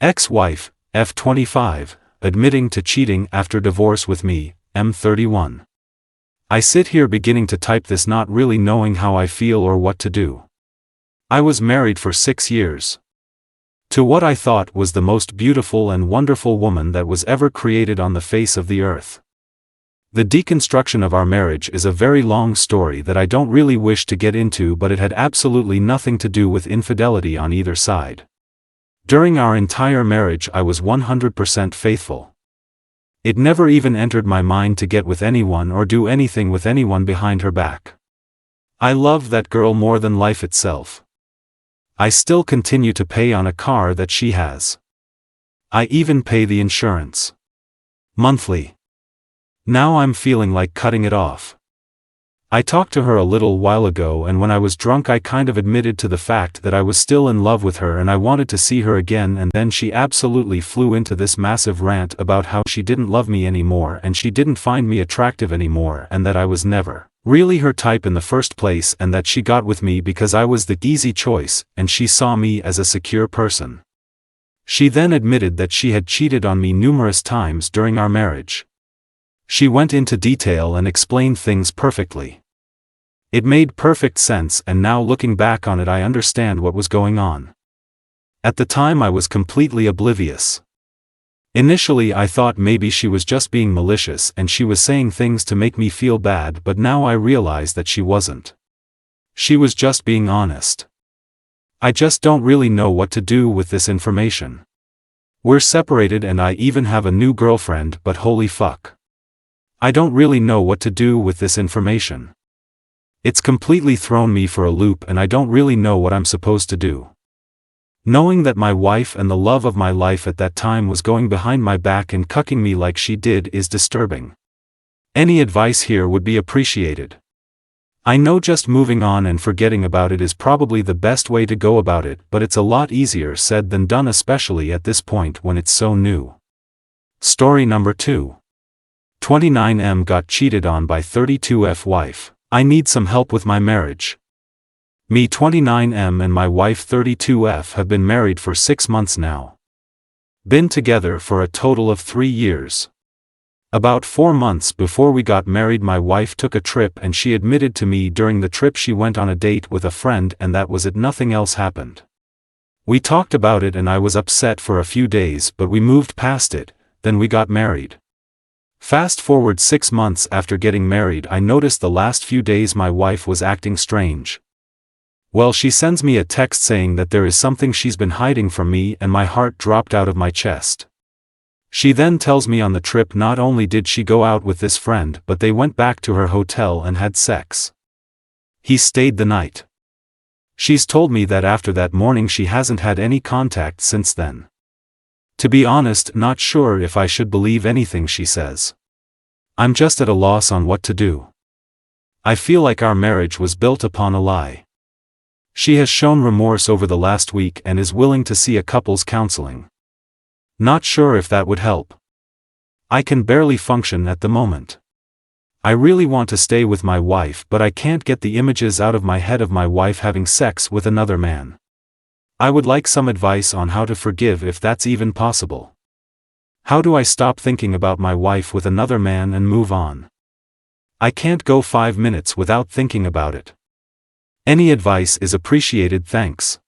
Ex-wife, F25, admitting to cheating after divorce with me, M31. I sit here beginning to type this not really knowing how I feel or what to do. I was married for 6 years. To what I thought was the most beautiful and wonderful woman that was ever created on the face of the earth. The deconstruction of our marriage is a very long story that I don't really wish to get into, but it had absolutely nothing to do with infidelity on either side. During our entire marriage I was 100% faithful. It never even entered my mind to get with anyone or do anything with anyone behind her back. I love that girl more than life itself. I still continue to pay on a car that she has. I even pay the insurance. Monthly. Now I'm feeling like cutting it off. I talked to her a little while ago, and when I was drunk I kind of admitted to the fact that I was still in love with her and I wanted to see her again, and then she absolutely flew into this massive rant about how she didn't love me anymore and she didn't find me attractive anymore and that I was never really her type in the first place and that she got with me because I was the easy choice and she saw me as a secure person. She then admitted that she had cheated on me numerous times during our marriage. She went into detail and explained things perfectly. It made perfect sense, and now looking back on it I understand what was going on. At the time I was completely oblivious. Initially I thought maybe she was just being malicious and she was saying things to make me feel bad, but now I realize that she wasn't. She was just being honest. I just don't really know what to do with this information. We're separated and I even have a new girlfriend, but holy fuck. I don't really know what to do with this information. It's completely thrown me for a loop and I don't really know what I'm supposed to do. Knowing that my wife and the love of my life at that time was going behind my back and cucking me like she did is disturbing. Any advice here would be appreciated. I know just moving on and forgetting about it is probably the best way to go about it, but it's a lot easier said than done, especially at this point when it's so new. Story number 2. 29M got cheated on by 32F wife. I need some help with my marriage. Me 29M and my wife 32F have been married for 6 months now. Been together for a total of 3 years. About 4 months before we got married my wife took a trip and she admitted to me during the trip she went on a date with a friend and that was it, nothing else happened. We talked about it and I was upset for a few days, but we moved past it, then we got married. Fast forward 6 months after getting married I noticed the last few days my wife was acting strange. Well, she sends me a text saying that there is something she's been hiding from me and my heart dropped out of my chest. She then tells me on the trip not only did she go out with this friend but they went back to her hotel and had sex. He stayed the night. She's told me that after that morning she hasn't had any contact since then. To be honest, not sure if I should believe anything she says. I'm just at a loss on what to do. I feel like our marriage was built upon a lie. She has shown remorse over the last week and is willing to see a couples counseling. Not sure if that would help. I can barely function at the moment. I really want to stay with my wife, but I can't get the images out of my head of my wife having sex with another man. I would like some advice on how to forgive if that's even possible. How do I stop thinking about my wife with another man and move on? I can't go 5 minutes without thinking about it. Any advice is appreciated, thanks.